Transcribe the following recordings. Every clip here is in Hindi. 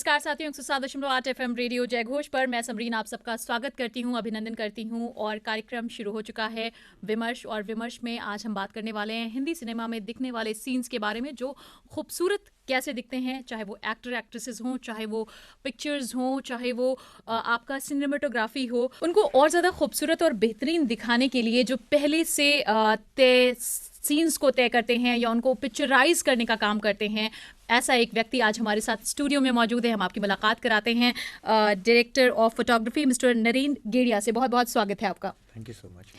नमस्कार साथियों, 107.8 FM रेडियो जयघोष पर मैं समरीन आप सबका स्वागत करती हूं, अभिनंदन करती हूं और कार्यक्रम शुरू हो चुका है विमर्श। और विमर्श में आज हम बात करने वाले हैं हिंदी सिनेमा में दिखने वाले सीन्स के बारे में जो खूबसूरत कैसे दिखते हैं, चाहे वो एक्टर एक्ट्रेसेस हों, चाहे वो पिक्चर्स हों, चाहे वो आपका सिनेमेटोग्राफी हो। उनको और ज़्यादा खूबसूरत और बेहतरीन दिखाने के लिए जो पहले से तय सीन्स को तय करते हैं या उनको पिक्चराइज करने का काम करते हैं, ऐसा एक व्यक्ति आज हमारे साथ स्टूडियो में मौजूद है। हम आपकी मुलाकात कराते हैं director of photography mister Naren Gediya से। बहुत बहुत स्वागत है आपका। Thank you so much.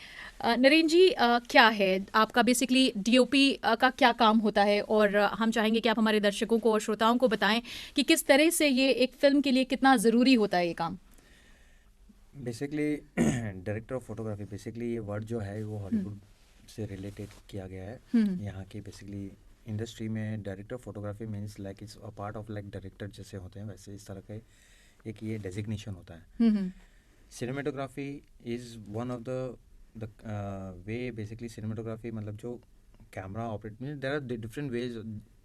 Naren ji, क्या है आपका बेसिकली डीओपी का क्या काम होता है, और हम चाहेंगे कि आप हमारे दर्शकों को और श्रोताओं को बताएं कि किस तरह से ये एक फिल्म के लिए कितना ज़रूरी होता है ये काम। Basically director of photography, basically ये वर्ड जो है वो हॉलीवुड से रिलेटेड किया गया है। यहाँ की बेसिकली इंडस्ट्री में director of photography means like it's a part of like director जैसे होते हैं वैसे इस तरह का एक ये डेजिग्नेशन होता है। Cinematography is one of the way, basically cinematography मतलब जो camera operate mean there are different ways,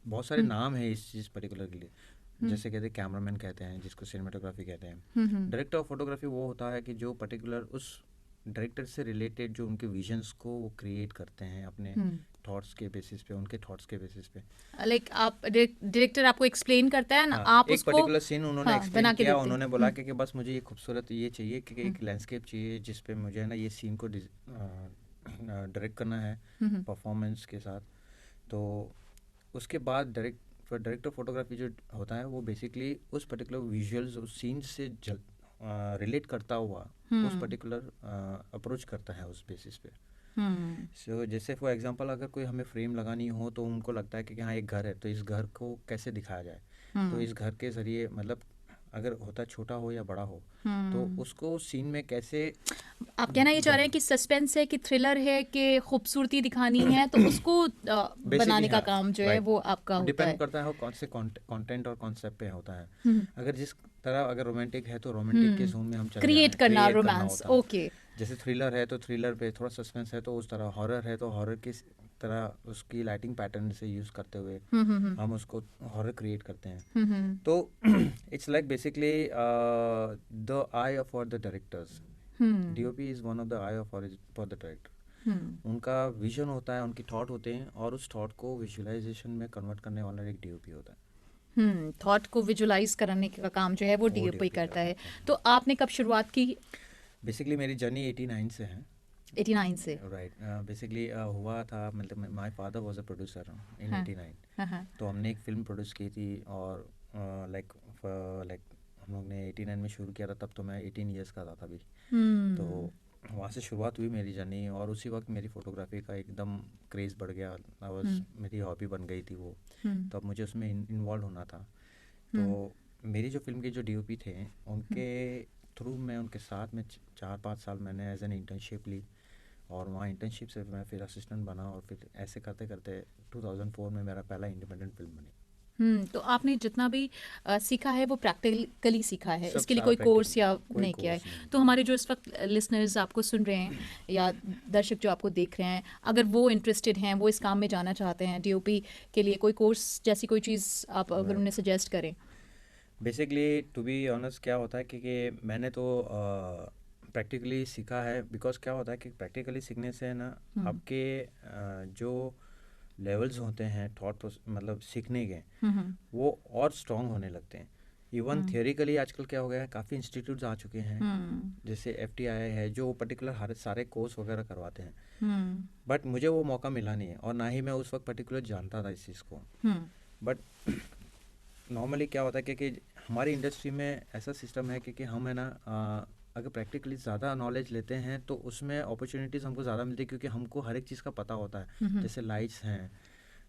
बहुत सारे नाम है इस चीज़ पर्टिकुलर के लिए। जैसे कहते हैं कैमरामैन कहते हैं, जिसको सिनेमेटोग्राफी कहते हैं। डायरेक्टर ऑफ फोटोग्राफी वो होता है कि जो पर्टिकुलर उस डायरेक्टर से रिलेटेड जो उनके विजन्स को वो क्रिएट करते हैं अपने थॉट्स के बेसिस पे, उनके थॉट्स के बेसिस पे। लाइक आप डायरेक्टर आपको एक्सप्लेन करता है ना, आप एक उसको पर्टिकुलर सीन उन्होंने एक्सप्लेन किया, उन्होंने बोला कि बस मुझे ये खूबसूरत ये चाहिए कि एक लैंडस्केप चाहिए जिस पे मुझे है ना ये सीन को डायरेक्ट करना है परफॉर्मेंस के साथ। तो उसके बाद डायरेक्टर फोटोग्राफी जो होता है वो बेसिकली उस पर्टिकुलर विजुअल्स उस सीन से रिलेट करता हुआ उस पर्टिकुलर अप्रोच करता है उस बेसिस पे। सो जैसे फॉर एग्जांपल अगर कोई हमें फ्रेम लगानी हो तो उनको लगता है कि हाँ एक घर है तो इस घर को कैसे दिखाया जाए। तो इस घर के जरिए मतलब अगर होता छोटा हो या बड़ा हो तो उसको सीन में कैसे, आप कहना ये चाह रहे हैं कि सस्पेंस है कि थ्रिलर है कि खूबसूरती दिखानी है, तो उसको बनाने का काम जो है वो आपका होता है। डिपेंड करता है कौन से कंटेंट और कॉन्सेप्ट पे होता है। अगर जिस तरह अगर रोमांटिक है तो रोमांटिक के जोन में हम चले क्रिएट जाएं, करना create रोमांस, होता है। ओके। जैसे थ्रिलर है तो थ्रिलर पे, थोड़ा सस्पेंस है तो उस तरह, हॉरर है तो हॉरर की तरह उसकी लाइटिंग पैटर्न से यूज करते हुए हम उसको हॉरर क्रिएट करते हैं। तो it's like basically the I for the directors. DOP is one of the I for the director. उनका विजन होता है, उनकी थॉट होते हैं और उस थॉट को विजुअलाइजेशन में कन्वर्ट करने वाला एक डीओपी होता है। थॉट को विजुलाइज करने का काम जो है वो डीओपी करता है। तो आपने कब शुरुआत की? बेसिकली मेरी जर्नी 89 से है। 89 से, राइट। बेसिकली हुआ था, मतलब my father was a producer in 89। तो हमने एक फिल्म प्रोड्यूस की थी और लाइक हम लोग ने 89 में शुरू किया था, तब तो मैं 18 इयर्स का था तभी। तो वहाँ से शुरुआत हुई मेरी जर्नी और उसी वक्त मेरी फोटोग्राफी का एकदम क्रेज़ बढ़ गया। मेरी हॉबी बन गई थी वो। तो अब मुझे उसमें इन्वॉल्व होना था। तो मेरी जो फिल्म के जो डीओपी थे उनके थ्रू मैं उनके साथ में 4-5 साल मैंने एज एन इंटर्नशिप ली और वहाँ इंटर्नशिप से मैं फिर असिस्टेंट बना और फिर ऐसे करते करते 2004 में मेरा पहला इंडिपेंडेंट फिल्म बनी। तो आपने जितना भी सीखा है वो प्रैक्टिकली सीखा है, सब इसके लिए सारा कोई कोर्स practical, या कोई नहीं किया है? कोर्स नहीं तो हमारे जो इस वक्त लिसनर्स आपको सुन रहे हैं या दर्शक जो आपको देख रहे हैं, अगर वो इंटरेस्टेड हैं, वो इस काम में जाना चाहते हैं डीओपी के लिए, कोई कोर्स जैसी कोई चीज़ आप अगर उन्हें सजेस्ट करें? बेसिकली टू बी ऑनेस्ट क्या होता है कि मैंने तो प्रैक्टिकली सीखा है। बिकॉज क्या होता है कि प्रैक्टिकली सीखने से है ना आपके जो लेवल्स होते हैं थॉट मतलब सीखने के वो और स्ट्रॉन्ग होने लगते हैं। इवन थियोरिकली आजकल क्या हो गया है, काफ़ी इंस्टीट्यूट्स आ चुके हैं जैसे FTI है जो पर्टिकुलर हर सारे कोर्स वगैरह करवाते हैं। बट मुझे वो मौका मिला नहीं है और ना ही मैं उस वक्त पर्टिकुलर जानता था इस चीज़ को। बट नॉर्मली क्या होता है कि हमारी इंडस्ट्री में ऐसा सिस्टम है कि हम है ना अगर प्रैक्टिकली ज़्यादा नॉलेज लेते हैं तो उसमें अपॉर्चुनिटीज़ हमको ज़्यादा मिलती है क्योंकि हमको हर एक चीज़ का पता होता है। जैसे लाइट्स हैं,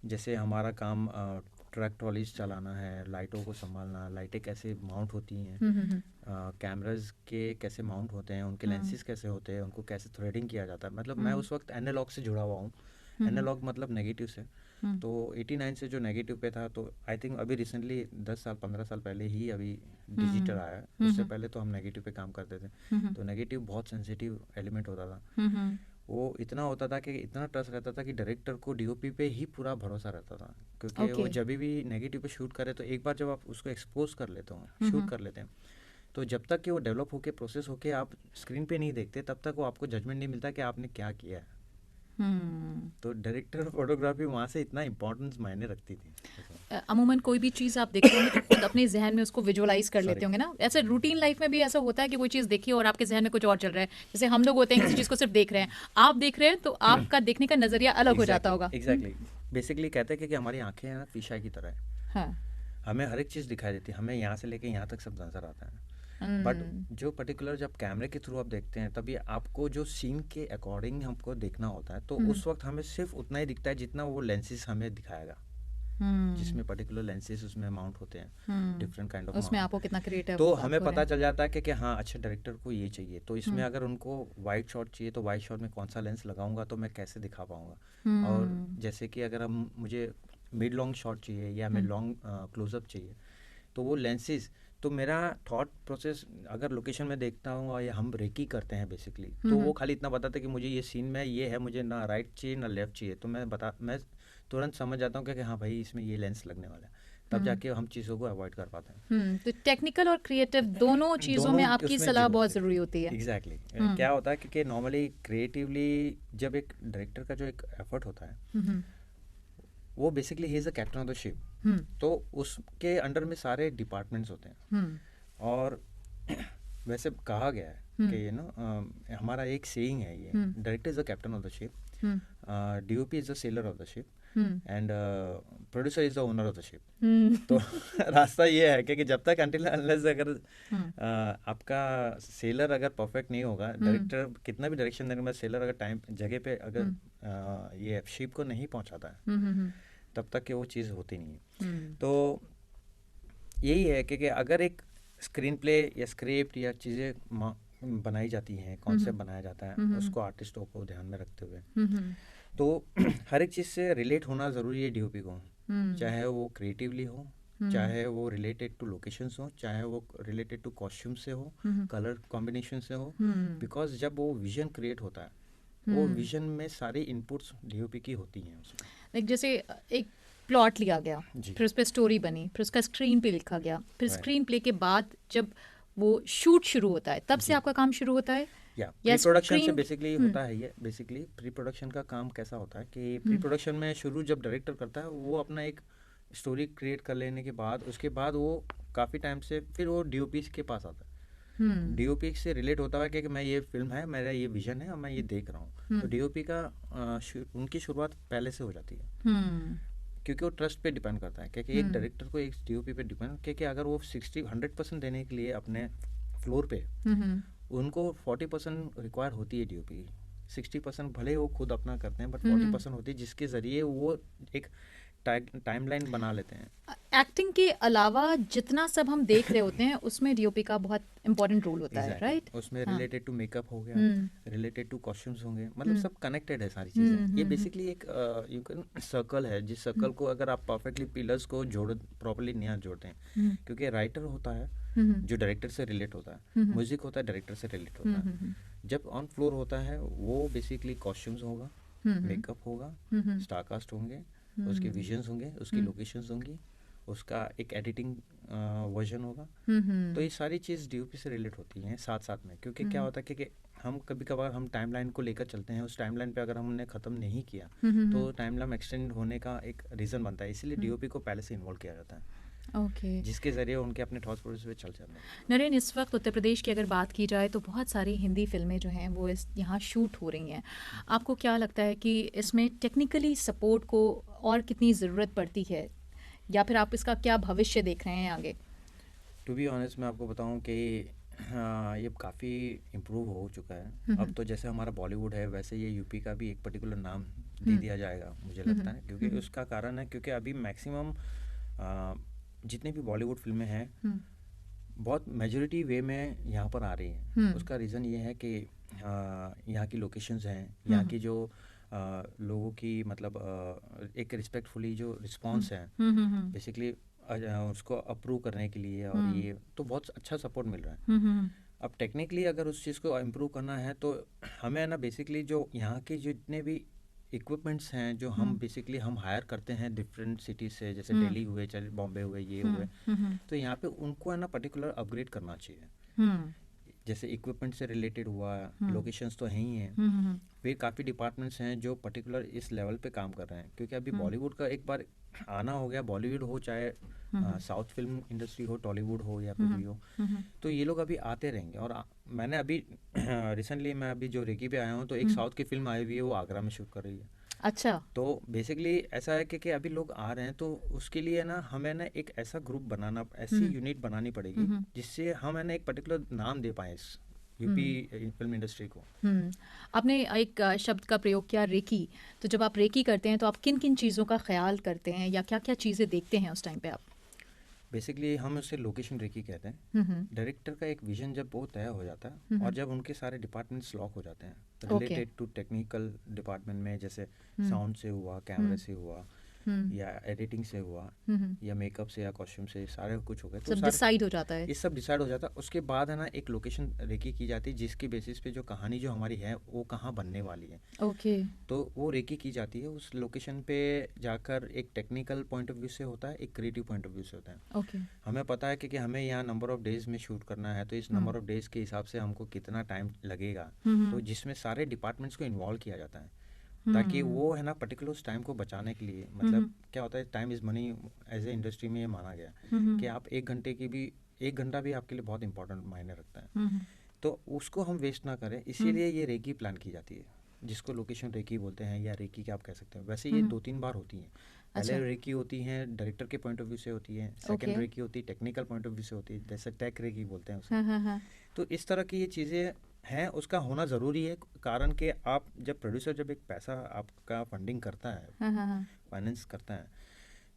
जैसे हमारा काम ट्रक ट्रॉलीज चलाना है, लाइटों को संभालना, लाइटें कैसे माउंट होती हैं, कैमराज के कैसे माउंट होते हैं, उनके लेंसेज कैसे होते हैं, उनको कैसे थ्रेडिंग किया जाता है। मतलब मैं उस वक्त एनालॉग से जुड़ा हुआ हूँ। एनालॉग मतलब नेगेटिव से। तो 89 से जो नेगेटिव पे था तो आई थिंक अभी रिसेंटली 10 साल 15 साल पहले ही अभी डिजिटल आया है। उससे पहले तो हम नेगेटिव पे काम करते थे। तो नेगेटिव बहुत सेंसिटिव एलिमेंट होता था वो इतना होता था कि इतना ट्रस्ट रहता था कि डायरेक्टर को डीओपी पे ही पूरा भरोसा रहता था, क्योंकि वो ओके। जब भी नेगेटिव पे शूट करे तो एक बार जब आप उसको एक्सपोज कर लेते हो, शूट हम्म। कर लेते हैं, तो जब तक कि वो डेवलप होके प्रोसेस होके आप स्क्रीन पे नहीं देखते तब तक वो आपको जजमेंट नहीं मिलता कि आपने क्या किया है। हम्म। तो डायरेक्टर फोटोग्राफी वहाँ से इतना इम्पोर्टेंस मायने रखती थी। अमूमन कोई भी चीज़ आप देखते होंगे तो खुद अपने जहन में उसको विजुअलाइज कर लेते सॉरी। होंगे ना। ऐसे रूटीन लाइफ में भी ऐसा होता है कि कोई चीज़ देखी और आपके जहन में कुछ और चल रहा है। जैसे हम लोग होते हैं किसी चीज़ को सिर्फ देख रहे हैं, आप देख रहे हैं तो आपका देखने का नज़रिया अलग हो जाता एग्जैक्टली होगा। एग्जैक्टली। बेसिकली कहते हैं कि हमारी आंखें हैं ना शीशा की तरह है, हाँ। हमें हर एक चीज़ दिखाई देती है, हमें यहाँ से लेके यहाँ तक सब नज़र आता है। बट हम्म। जो पर्टिकुलर जब कैमरे के थ्रू आप देखते हैं तभी आपको जो सीन के अकॉर्डिंग हमको देखना होता है, तो उस वक्त हमें सिर्फ उतना ही दिखता है जितना वो लेंसेज हमें दिखाएगा, जिसमें पर्टिकुलर लेंसेज उसमें माउंट होते हैं, डिफरेंट काइंड ऑफ उसमें माउंट। आपको कितना क्रिएटिव तो आप हमें हो रहे पता हैं। चल जाता है कि हाँ अच्छा डायरेक्टर को ये चाहिए, तो इसमें अगर उनको वाइड शॉट चाहिए तो वाइड शॉट में कौन सा लेंस लगाऊंगा तो मैं कैसे दिखा पाऊंगा। और जैसे कि अगर हम मुझे मिड लॉन्ग शॉट चाहिए या मिड लॉन्ग क्लोजअप चाहिए, तो वो लेंसेज, तो मेरा थॉट प्रोसेस अगर लोकेशन में देखता हूँ और या हम रेकी करते हैं बेसिकली, तो वो खाली इतना बताता है कि मुझे ये सीन में ये है, मुझे ना राइट चाहिए ना लेफ्ट चाहिए, तो मैं तुरंत समझ जाता हूँ कि हाँ भाई इसमें ये लेंस लगने वाला है, तब जाके हम चीज़ों को अवॉइड कर पाते हैं। तो टेक्निकल और क्रिएटिव दोनों चीज़ों दोनों में आपकी उसमें सलाह बहुत होते ज़रूरी होती है। हैं। एग्जैक्टली क्या होता है क्योंकि नॉर्मली क्रिएटिवली जब एक डायरेक्टर का जो एक एफर्ट होता है, वो basically he is a captain of the ship, तो उसके अंडर में सारे डिपार्टमेंट्स होते हैं। और वैसे कहा गया है कि हमारा एक सेइंग है, ये director is the captain of the ship, DOP is the seller of the ship, and producer is the owner of the ship. तो रास्ता ये है कि जब तक अनटिल अनलेस अगर आपका सेलर अगर परफेक्ट नहीं होगा, डायरेक्टर कितना भी डायरेक्शन देने में सेलर अगर टाइम जगह पे अगर ये शिप को नहीं पहुंचाता है, तब तक कि वो चीज़ होती नहीं है। तो यही है कि अगर एक स्क्रीन प्ले या स्क्रिप्ट या चीज़ें बनाई जाती हैं, कॉन्सेप्ट बनाया जाता है उसको आर्टिस्टों को ध्यान में रखते हुए, तो हर एक चीज़ से रिलेट होना ज़रूरी है डीओपी को, चाहे वो क्रिएटिवली हो, चाहे वो रिलेटेड टू लोकेशंस हो, चाहे वो रिलेटेड टू कॉस्ट्यूम से हो, कलर कॉम्बिनेशन से हो, बिकॉज जब वो विजन क्रिएट होता है, वो विजन में सारी इनपुट्स डीओपी की होती हैं उसमें। लाइक जैसे एक प्लॉट लिया गया, जी। फिर उस पर स्टोरी बनी, फिर उसका स्क्रीन पे लिखा गया, फिर Right. स्क्रीन प्ले के बाद जब वो शूट शुरू होता है तब से जी। आपका काम शुरू होता है। या या प्री प्रोडक्शन से स्क्रीन बेसिकली होता है ये, बेसिकली प्री प्रोडक्शन का काम कैसा होता है कि प्री प्रोडक्शन में शुरू जब डायरेक्टर करता है, वो अपना एक स्टोरी क्रिएट कर लेने के बाद उसके बाद वो काफ़ी टाइम से फिर वो डीओपी के पास आता है, डीओपी से रिलेट होता है कि मैं ये फिल्म है, मेरा ये विजन है और मैं ये देख रहा हूँ, तो डीओपी का उनकी शुरुआत पहले से हो जाती है, क्योंकि वो ट्रस्ट पे डिपेंड करता है, क्योंकि एक डायरेक्टर को एक डीओपी पे डिपेंड, क्योंकि अगर वो 100% देने के लिए अपने फ्लोर पे, उनको 40% रिक्वायर होती है डीओपी, 60% भले वो खुद अपना करते हैं, बट 40% होती है जिसके ज़रिए वो एक टाइमलाइन बना लेते हैं। एक्टिंग के अलावा जितना सब हम देख रहे होते हैं उसमें डीओपी का बहुत इंपॉर्टेंट रोल होता है, राइट? उसमें रिलेटेड टू मेकअप हो गया, रिलेटेड टू कॉस्ट्यूम्स होंगे, मतलब सब कनेक्टेड है सारी चीज़ें। ये बेसिकली एक यू कैन सर्कल है, जिस सर्कल को अगर आप परफेक्टली पिलर्स को प्रॉपर्ली नहीं जोड़ते हैं, क्योंकि राइटर होता है जो डायरेक्टर से रिलेट होता है, म्यूजिक होता है डायरेक्टर से रिलेट होता है, जब ऑन फ्लोर होता है वो बेसिकली कॉस्ट्यूम्स होगा, मेकअप होगा, स्टारकास्ट होंगे, उसके विजन्स होंगे, उसकी लोकेशंस होंगी, उसका एक एडिटिंग वर्जन होगा, तो ये सारी चीज़ डीओपी से रिलेट होती हैं साथ साथ में, क्योंकि क्या होता है कि हम कभी कभार हम टाइमलाइन को लेकर चलते हैं, उस टाइमलाइन पे अगर हमने ख़त्म नहीं किया तो टाइमलाइन एक्सटेंड होने का एक रीज़न बनता है, इसीलिए डीओपी को पहले से इन्वॉल्व किया जाता है, ओके। जिसके ज़रिए उनके अपने थॉट प्रोसेस पे चल जाते हैं। नरेन, इस वक्त उत्तर प्रदेश की अगर बात की जाए तो बहुत सारी हिंदी फिल्में जो हैं वो यहाँ शूट हो रही हैं। आपको क्या लगता है कि इसमें टेक्निकली सपोर्ट को और कितनी ज़रूरत पड़ती है, या फिर आप इसका क्या भविष्य देख रहे हैं आगे? टू बी ऑनेस्ट मैं आपको बताऊं कि हाँ, ये काफ़ी इम्प्रूव हो चुका है। अब तो जैसे हमारा बॉलीवुड है वैसे ये यूपी का भी एक पर्टिकुलर नाम दे दिया जाएगा मुझे लगता है, क्योंकि उसका कारण है क्योंकि अभी मैक्सिमम जितनी भी बॉलीवुड फिल्में हैं बहुत मेजॉरिटी वे में यहाँ पर आ रही हैं। उसका रीज़न ये है कि यहाँ की लोकेशंस हैं, यहाँ की जो लोगों की मतलब एक रिस्पेक्टफुली जो रिस्पॉन्स है बेसिकली उसको अप्रूव करने के लिए, और ये तो बहुत अच्छा सपोर्ट मिल रहा है। अब टेक्निकली अगर उस चीज़ को इम्प्रूव करना है तो हमें ना बेसिकली जो यहाँ के जितने भी इक्विपमेंट्स हैं जो हम बेसिकली हम हायर करते हैं डिफरेंट सिटीज़ से, जैसे दिल्ली हुए, चले बॉम्बे हुए, ये हुए, तो यहाँ पे उनको है ना पर्टिकुलर अपग्रेड करना चाहिए। जैसे इक्विपमेंट से रिलेटेड हुआ, लोकेशंस तो हैं ही हैं, फिर काफ़ी डिपार्टमेंट्स हैं जो पर्टिकुलर इस लेवल पे काम कर रहे हैं, क्योंकि अभी बॉलीवुड का एक बार आना हो गया, बॉलीवुड हो चाहे साउथ फिल्म इंडस्ट्री हो, टॉलीवुड हो या कुछ भी हो, तो ये लोग अभी आते रहेंगे। और मैंने अभी रिसेंटली मैं अभी जो रेकी पे आया हूँ, तो एक साउथ की फिल्म आई हुई है, वो आगरा में शूट कर रही है। अच्छा। तो बेसिकली ऐसा है कि अभी लोग आ रहे हैं, तो उसके लिए ना हमें ना एक ऐसा ग्रुप बनाना, ऐसी यूनिट बनानी पड़ेगी जिससे हम है ना एक पर्टिकुलर नाम दे पाएँ इस यूपी फिल्म इंडस्ट्री को। आपने एक शब्द का प्रयोग किया, रेकी। तो जब आप रेकी करते हैं तो आप किन किन चीज़ों का ख्याल करते हैं या क्या क्या चीज़ें देखते हैं उस टाइम पे आप? बेसिकली हम उसे लोकेशन रेकी कहते हैं। डायरेक्टर का एक विजन जब वो तय हो जाता है और जब उनके सारे डिपार्टमेंट्स लॉक हो जाते हैं रिलेटेड टू टेक्निकल डिपार्टमेंट में, जैसे साउंड से हुआ, कैमरे से हुआ, या एडिटिंग से हुआ, या मेकअप से या कॉस्ट्यूम से, सारे कुछ हो गए, तो सब डिसाइड हो जाता है। ये सब डिसाइड हो जाता है। उसके बाद है ना एक लोकेशन रेकी की जाती है, जिसके बेसिस पे जो कहानी जो हमारी है वो कहाँ बनने वाली है, ओके। तो वो रेकी की जाती है। उस लोकेशन पे जाकर एक टेक्निकल पॉइंट ऑफ व्यू से होता है, एक क्रिएटिव पॉइंट ऑफ व्यू से होता है। ओके। हमें पता है कि हमें यहाँ नंबर ऑफ डेज में शूट करना है, तो इस नंबर ऑफ डेज के हिसाब से हमको कितना टाइम लगेगा, तो जिसमें सारे डिपार्टमेंट्स को इन्वॉल्व किया जाता है, ताकि वो है ना पर्टिकुलर उस टाइम को बचाने के लिए, मतलब क्या होता है, time is money as a industry में ये माना गया कि आप 1 घंटे की भी, 1 घंटा भी आपके लिए बहुत इंपॉर्टेंट मायने रखता है, तो उसको हम वेस्ट ना करें, इसीलिए ये रेकी प्लान की जाती है, जिसको लोकेशन रेकी बोलते हैं या रेकी क्या आप कह सकते हैं। वैसे ये 2-3 बार होती हैं। पहले रेकी होती हैं डायरेक्टर के पॉइंट ऑफ व्यू से होती है, सेकंड रेकी होती है टेक्निकल पॉइंट ऑफ व्यू से होती है, जैसे टेक रेकी बोलते हैं उसे। तो इस तरह की ये चीज़ें हैं, उसका होना ज़रूरी है, कारण कि आप जब प्रोड्यूसर जब एक पैसा आपका फंडिंग करता है, फाइनेंस करता है,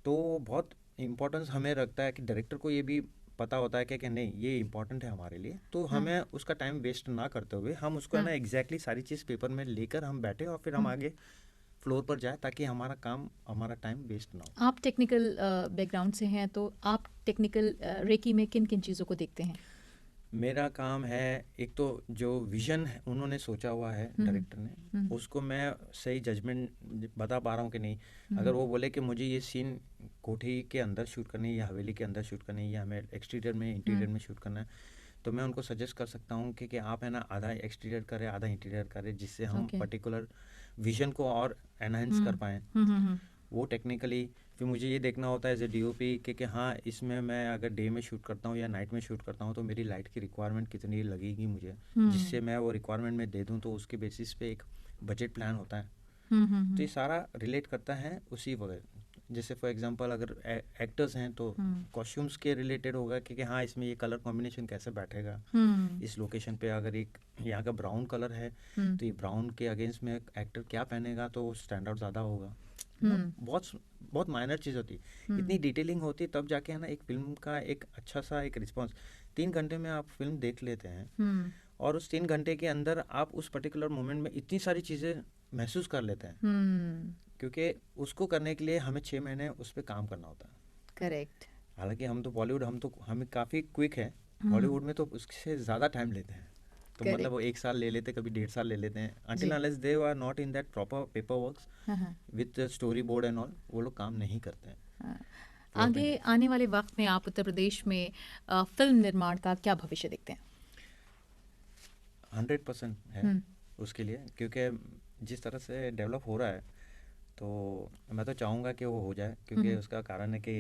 तो बहुत इम्पोर्टेंस हमें रखता है कि डायरेक्टर को ये भी पता होता है कि नहीं ये इम्पोर्टेंट है हमारे लिए, तो हमें उसका टाइम वेस्ट ना करते हुए हम उसको है ना एग्जैक्टली सारी चीज़ पेपर में लेकर हम बैठे और फिर हम आगे फ्लोर पर जाए, ताकि हमारा काम, हमारा टाइम वेस्ट ना हो। आप टेक्निकल बैकग्राउंड से हैं, तो आप टेक्निकल रेकी में किन किन चीज़ों को देखते हैं? मेरा काम है, एक तो जो विजन है उन्होंने सोचा हुआ है डायरेक्टर ने, उसको मैं सही जजमेंट बता पा रहा हूँ कि नहीं। अगर वो बोले कि मुझे ये सीन कोठी के अंदर शूट करनी है या हवेली के अंदर शूट करनी है या हमें एक्सटीरियर में इंटीरियर में शूट करना है, तो मैं उनको सजेस्ट कर सकता हूँ कि आप है ना आधा एक्सटीरियर करें आधा इंटीरियर करें, जिससे हम पर्टिकुलर विजन को और एनहांस कर पाएँ वो टेक्निकली। फिर मुझे ये देखना होता है एज ए DOP कि हाँ इसमें मैं अगर डे में शूट करता हूँ या नाइट में शूट करता हूँ, तो मेरी लाइट की रिक्वायरमेंट कितनी लगेगी मुझे, जिससे मैं वो रिक्वायरमेंट में दे दूँ, तो उसके बेसिस पे एक बजट प्लान होता है। तो ये सारा रिलेट करता है उसी वगैरह। जैसे फॉर एग्जांपल अगर एक्टर्स हैं तो कॉस्ट्यूम्स के रिलेटेड होगा कि हाँ इसमें ये कलर कॉम्बिनेशन कैसे बैठेगा इस लोकेशन पे। अगर एक यहाँ का ब्राउन कलर है तो ये ब्राउन के अगेंस्ट में एक्टर क्या पहनेगा तो स्टैंड आउट ज़्यादा होगा। बहुत बहुत माइनर चीज़ होती है, इतनी डिटेलिंग होती है, तब जाके है ना एक फिल्म का एक अच्छा सा एक रिस्पॉन्स। 3 घंटे में आप फिल्म देख लेते हैं और उस 3 घंटे के अंदर आप उस पर्टिकुलर मोमेंट में इतनी सारी चीज़ें महसूस कर लेते हैं, क्योंकि उसको करने के लिए हमें 6 महीने उस पर काम करना होता है। करेक्ट। हालांकि हम तो बॉलीवुड हमें काफ़ी क्विक है, हॉलीवुड में तो उससे ज़्यादा टाइम लेते हैं, तो मतलब वो 1 साल ले लेते, कभी 1.5 साल ले लेते हैं, until unless they are not in that proper paperwork with the storyboard and all, वो लोग काम नहीं करते हैं। आगे आने वाले वक्त में आप उत्तर प्रदेश में फिल्म निर्माण का क्या भविष्य देखते हैं? 100% है उसके लिए, क्योंकि जिस तरह से डेवलप हो रहा है, तो मैं तो चाहूँगा कि वो हो जाए, क्योंकि उसका कारण है कि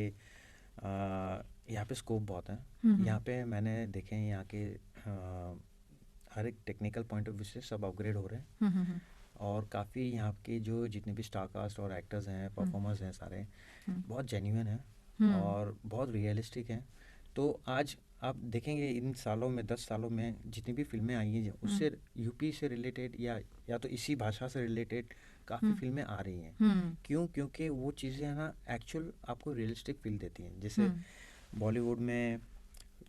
यहाँ पे स्कोप बहुत है। यहाँ पे मैंने देखे हैं यहाँ के हर एक टेक्निकल पॉइंट ऑफ व्यू से सब अपग्रेड हो रहे हैं, और काफ़ी यहाँ के जो जितने भी स्टार कास्ट और एक्टर्स हैं, परफॉर्मर्स हैं, सारे बहुत जेन्युइन हैं और बहुत रियलिस्टिक हैं। तो आज आप देखेंगे इन सालों में, 10 सालों में जितनी भी फिल्में आई हैं उससे यूपी से रिलेटेड या तो इसी भाषा से रिलेटेड काफ़ी फिल्में आ रही हैं। क्यों? क्योंकि वो चीज़ें है ना एक्चुअल आपको रियलिस्टिक फील देती हैं। जैसे बॉलीवुड में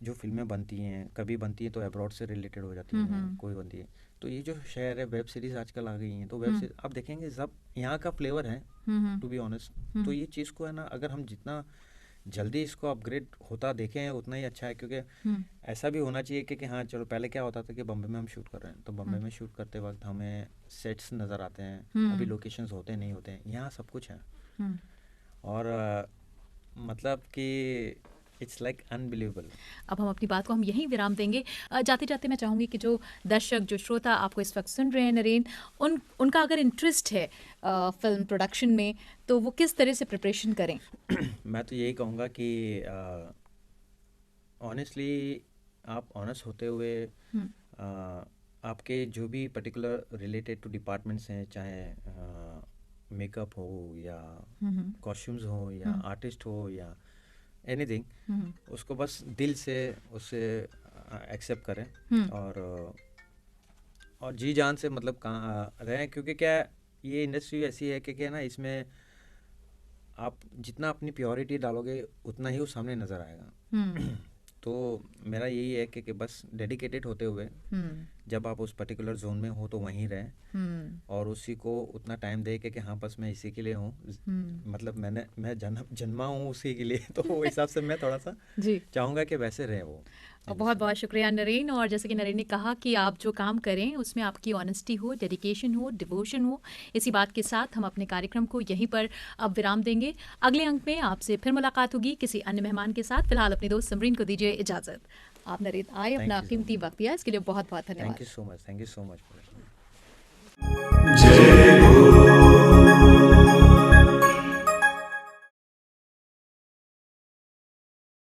जो फिल्में बनती हैं, कभी बनती हैं तो अब्रॉड से रिलेटेड हो जाती हैं, कोई बनती है तो ये जो शहर है, वेब सीरीज़ आजकल आ गई हैं, तो वेब सीरीज आप देखेंगे सब यहाँ का फ्लेवर है, टू बी ऑनेस्ट। तो ये चीज़ को है ना अगर हम जितना जल्दी इसको अपग्रेड होता देखें उतना ही अच्छा है, क्योंकि हम्म, ऐसा भी होना चाहिए कि हाँ चलो, पहले क्या होता था कि बम्बे में हम शूट कर रहे हैं तो बम्बे हम्म, में शूट करते वक्त हमें सेट्स नज़र आते हैं, अभी हम्म, लोकेशंस होते नहीं होते हैं, यहाँ सब कुछ है। हम्म। और मतलब कि इट्स लाइक अनबिलीवेबल। अब हम अपनी बात को हम यहीं विराम देंगे। जाते जाते मैं चाहूँगी कि जो दर्शक, जो श्रोता आपको इस वक्त सुन रहे हैं नरेन, उनका अगर इंटरेस्ट है फिल्म प्रोडक्शन में, तो वो किस तरह से प्रिपरेशन करें? मैं तो यही कहूँगा कि ऑनेस्टली आप ऑनेस्ट होते हुए हम्म, आपके जो भी पर्टिकुलर रिलेटेड टू डिपार्टमेंट्स हैं, चाहे मेकअप हो या हम्म, कॉस्ट्यूम्स हो या हम्म, आर्टिस्ट हो या एनीथिंग, हम्म, उसको बस दिल से उसे एक्सेप्ट करें हम्म, और जी जान से मतलब कहाँ रहें, क्योंकि क्या है, ये इंडस्ट्री ऐसी है कि क्या ना, इसमें आप जितना अपनी प्योरिटी डालोगे उतना ही वो सामने नज़र हम्म, आएगा। तो मेरा यही है कि बस डेडिकेटेड होते हुए हम्म, जब आप उस पर्टिकुलर जोन में हो तो वहीं रहें, हम्म, और और उसी को उतना टाइम दे के कि हाँ बस मैं इसी के लिए हूँ, मतलब मैं जन्मा हूँ उसी के लिए, तो वो हिसाब से मैं थोड़ा सा जी। चाहूँगा कि वैसे रहे वो और बहुत इंडस्ट्री में। बहुत शुक्रिया नरेन। और जैसे कि नरेन ने कहा कि आप जो काम करें उसमें आपकी ऑनेस्टी हो, डेडिकेशन हो, डिवोशन हो। इसी बात के साथ हम अपने कार्यक्रम को यहीं पर अब विराम देंगे। अगले अंक में आपसे फिर मुलाकात होगी किसी अन्य मेहमान के साथ। फिलहाल अपनी दोस्त समरीन को दीजिए इजाज़त। आप नरेन आए, अपना थैंक यू सो कीमती मच। वक्त दिया, इसके लिए बहुत बहुत थैंक धन्यवाद। You so much. Thank you so much.